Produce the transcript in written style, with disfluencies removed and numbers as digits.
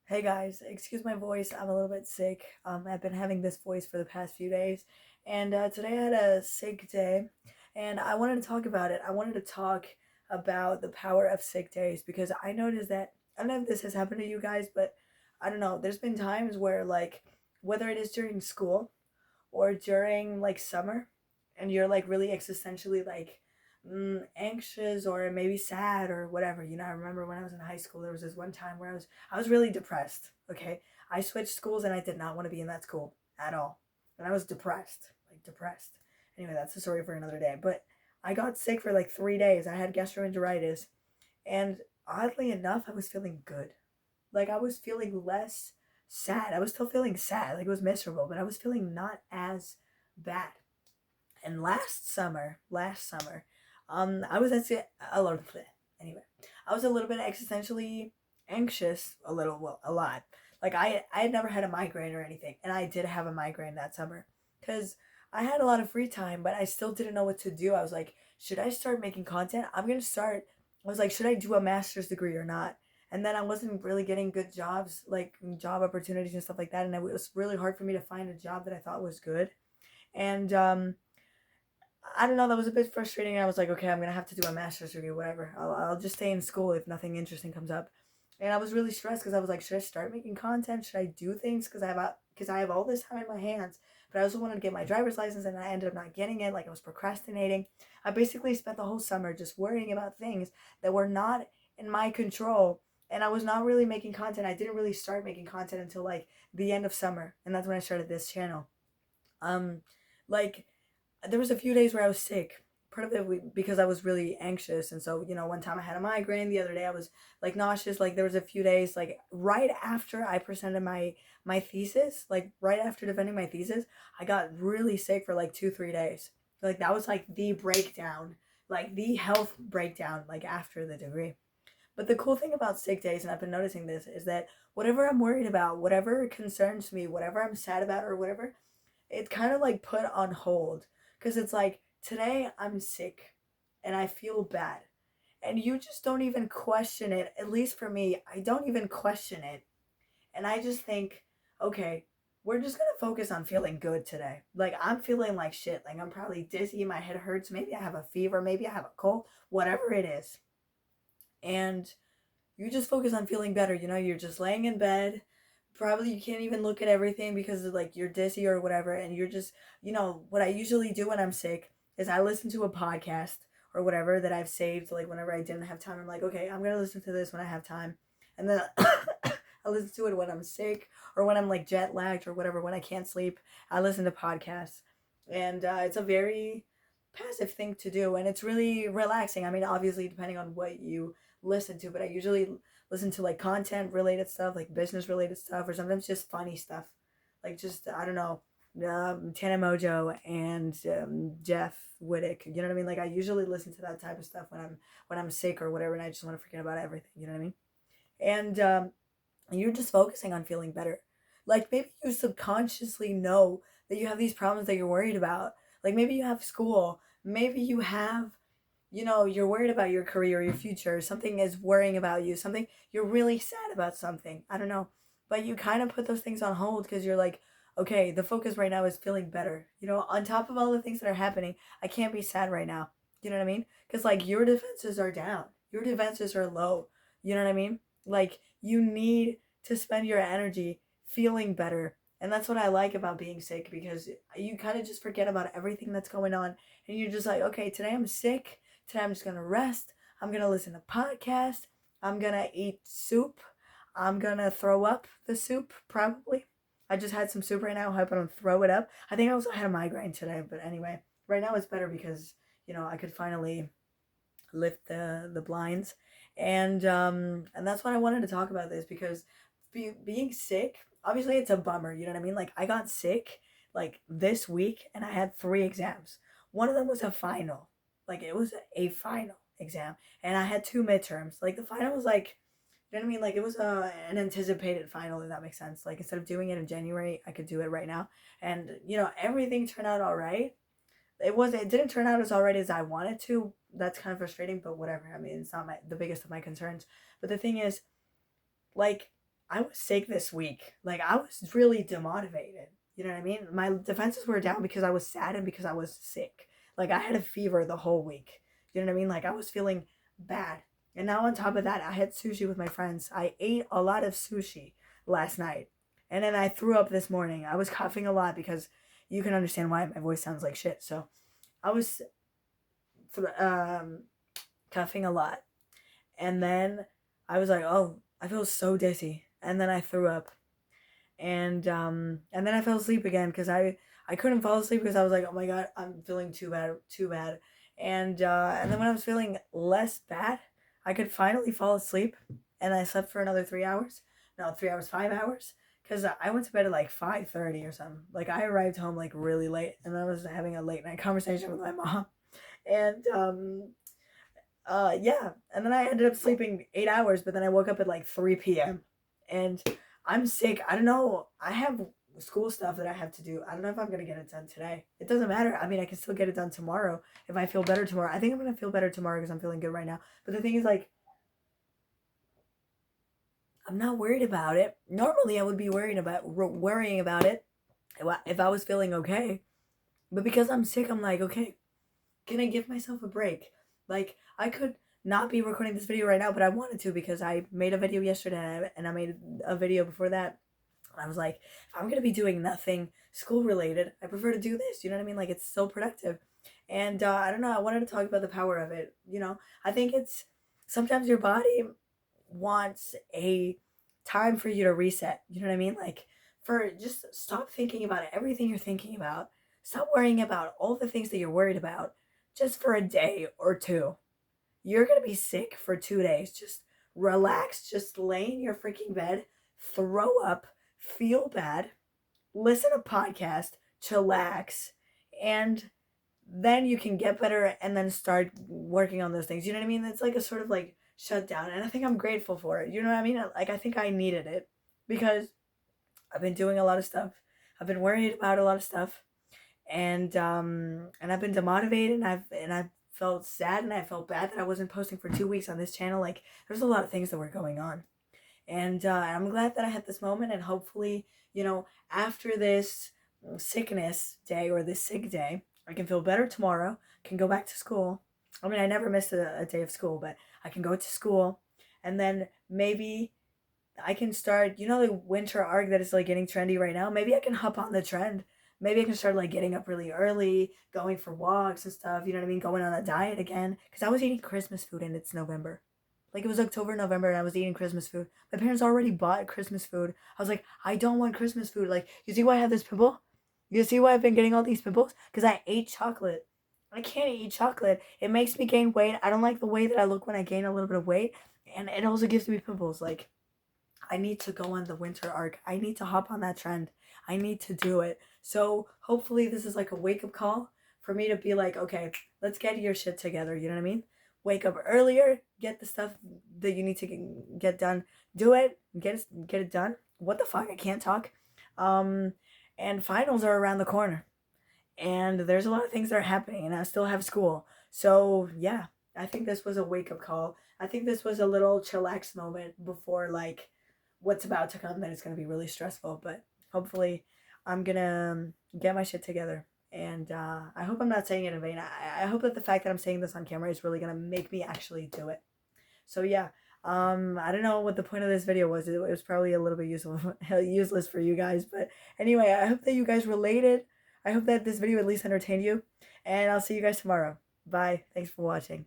Hey guys, excuse my voice. I'm a little bit sick. I've been having this voice for the past few days, and today I had a sick day, and I wanted to talk about it. I wanted to talk about the power of sick days because I noticed that I don't know if this has happened to you guys, but I don't know. There's been times where like whether it is during school or during like summer and you're like really existentially like anxious or maybe sad or whatever. I remember when I was in high school there was this one time where I was really depressed. Okay, I switched schools and I did not want to be in that school at all, and I was depressed, like depressed. Anyway, that's a story for another day. But I got sick for like 3 days. I had gastroenteritis, and oddly enough I was feeling good. Like I was feeling less sad. I was still feeling sad, like it was miserable, but I was feeling not as bad. And last summer, I was a lot. Anyway, I was a little bit existentially anxious, a lot. Like I had never had a migraine or anything, and I did have a migraine that summer because I had a lot of free time, but I still didn't know what to do. I was like, should I start making content? I'm gonna start. I was like, should I do a master's degree or not? And then I wasn't really getting good jobs, like job opportunities and stuff like that, and it was really hard for me to find a job that I thought was good. And I don't know, that was a bit frustrating. I was like, okay, I'm gonna have to do a master's degree, whatever. I'll just stay in school if nothing interesting comes up. And I was really stressed because I was like, should I start making content? Should I do things? Because I have all this time in my hands. But I also wanted to get my driver's license, and I ended up not getting it. Like I was procrastinating. I basically spent the whole summer just worrying about things that were not in my control. And I was not really making content. I didn't really start making content until like the end of summer, and that's when I started this channel. Um, like there was a few days where I was sick. Part of it because I was really anxious, and so one time I had a migraine. The other day I was like nauseous. Like there was a few days, like right after I presented my thesis, like right after defending my thesis, I got really sick for like 2 3 days. Like that was like the breakdown, like the health breakdown, like after the degree. But the cool thing about sick days, and I've been noticing this, is that whatever I'm worried about, whatever concerns me, whatever I'm sad about, or whatever, it's kind of like put on hold because it's like today I'm sick and I feel bad, and you just don't even question it. At least for me, I don't even question it, and I just think, okay, we're just gonna focus on feeling good today. Like I'm feeling like shit, like I'm probably dizzy, my head hurts, maybe I have a fever, maybe I have a cold, whatever it is. And you just focus on feeling better. You're just laying in bed. Probably you can't even look at everything because of, like, you're dizzy or whatever. And you're just, what I usually do when I'm sick is I listen to a podcast or whatever that I've saved. Like, whenever I didn't have time, I'm like, okay, I'm going to listen to this when I have time. And then I listen to it when I'm sick or when I'm like jet lagged or whatever. When I can't sleep, I listen to podcasts. And it's a very passive thing to do. And it's really relaxing. I mean, obviously, depending on what you listen to, but I usually listen to like content related stuff, like business related stuff, or sometimes just funny stuff, like just I don't know, Tana Mojo and Jeff Wittick. You know what I mean? Like I usually listen to that type of stuff when I'm sick or whatever, and I just want to forget about everything. You know what I mean? And you're just focusing on feeling better. Like maybe you subconsciously know that you have these problems that you're worried about. Like maybe you have school, maybe you have, you're worried about your career, your future, something is worrying about you, something you're really sad about, something, I don't know. But you kind of put those things on hold because you're like, okay, the focus right now is feeling better. On top of all the things that are happening, I can't be sad right now. You know what I mean? Because like your defenses are down, your defenses are low. You know what I mean? Like you need to spend your energy feeling better. And that's what I like about being sick, because you kind of just forget about everything that's going on, and you're just like, okay, today I'm sick. Today I'm just gonna rest. I'm gonna listen to podcasts. I'm gonna eat soup. I'm gonna throw up the soup, probably. I just had some soup right now. I hope I don't throw it up. I think I also had a migraine today, but anyway, right now it's better because I could finally lift the blinds, and that's what I wanted to talk about this, because being sick, obviously it's a bummer. You know what I mean? Like I got sick like this week, and I had 3 exams. One of them was a final, like it was a final exam, and I had 2 midterms. Like the final was like, you know what I mean? Like it was an anticipated final, if that makes sense. Like instead of doing it in January, I could do it right now, and everything turned out all right. It didn't turn out as alright as I wanted to. That's kind of frustrating, but whatever. I mean, it's not the biggest of my concerns. But the thing is, like, I was sick this week. Like, I was really demotivated. You know what I mean? My defenses were down because I was sad and because I was sick. Like, I had a fever the whole week. You know what I mean? Like, I was feeling bad. And now on top of that, I had sushi with my friends. I ate a lot of sushi last night. And then I threw up this morning. I was coughing a lot because you can understand why my voice sounds like shit. So I was coughing a lot. And then I was like, oh, I feel so dizzy. And then I threw up. And then I fell asleep again because I couldn't fall asleep because I was like, oh my god, I'm feeling too bad, too bad. And then when I was feeling less bad, I could finally fall asleep, and I slept for another 3 hours. No, 3 hours, 5 hours, because I went to bed at like 5:30 or something. Like, I arrived home like really late, and I was having a late night conversation with my mom, and yeah, and then I ended up sleeping 8 hours, but then I woke up at like 3 p.m. and I'm sick. I don't know. I have school stuff that I have to do. I don't know if I'm gonna get it done today. It doesn't matter. I mean, I can still get it done tomorrow if I feel better tomorrow. I think I'm gonna feel better tomorrow because I'm feeling good right now. But the thing is, like, I'm not worried about it. Normally, I would be worrying about it if I was feeling okay. But because I'm sick, I'm like, okay, can I give myself a break? Like, I could not be recording this video right now, but I wanted to because I made a video yesterday and I made a video before that. I was like, if I'm gonna be doing nothing school related, I prefer to do this. You know what I mean? Like, it's so productive. And I don't know. I wanted to talk about the power of it. I think it's sometimes your body wants a time for you to reset. You know what I mean? Like, for just stop thinking about everything you're thinking about. Stop worrying about all the things that you're worried about just for a day or two. You're gonna be sick for 2 days. Just relax. Just lay in your freaking bed, throw up, feel bad, listen to podcast, chillax, and then you can get better and then start working on those things. You know what I mean? It's like a sort of like shutdown, and I think I'm grateful for it. You know what I mean? Like, I think I needed it because I've been doing a lot of stuff. I've been worried about a lot of stuff, and I've been demotivated, and I've felt sad, and I felt bad that I wasn't posting for 2 weeks on this channel. Like, there's a lot of things that were going on, and I'm glad that I had this moment, and hopefully, after this sickness day or this sick day, I can feel better tomorrow, can go back to school. I mean, I never missed a day of school, but I can go to school, and then maybe I can start, the winter arc that is like getting trendy right now. Maybe I can hop on the trend. Maybe I can start like getting up really early, going for walks and stuff. You know what I mean? Going on a diet again. Because I was eating Christmas food and it's November. Like, it was October, November, and I was eating Christmas food. My parents already bought Christmas food. I was like, I don't want Christmas food. Like, you see why I have this pimple? You see why I've been getting all these pimples? Because I ate chocolate. I can't eat chocolate. It makes me gain weight. I don't like the way that I look when I gain a little bit of weight. And it also gives me pimples. Like, I need to go on the winter arc. I need to hop on that trend. I need to do it. So hopefully this is like a wake up call for me to be like, okay, let's get your shit together. You know what I mean? Wake up earlier, get the stuff that you need to get done. Do it, get it done. What the fuck? I can't talk. And finals are around the corner. And there's a lot of things that are happening, and I still have school. So yeah, I think this was a wake up call. I think this was a little chillax moment before like what's about to come that is going to be really stressful. But hopefully I'm going to get my shit together. And I hope I'm not saying it in vain. I hope that the fact that I'm saying this on camera is really going to make me actually do it. So yeah, I don't know what the point of this video was. It was probably a little bit useless for you guys. But anyway, I hope that you guys related. I hope that this video at least entertained you. And I'll see you guys tomorrow. Bye. Thanks for watching.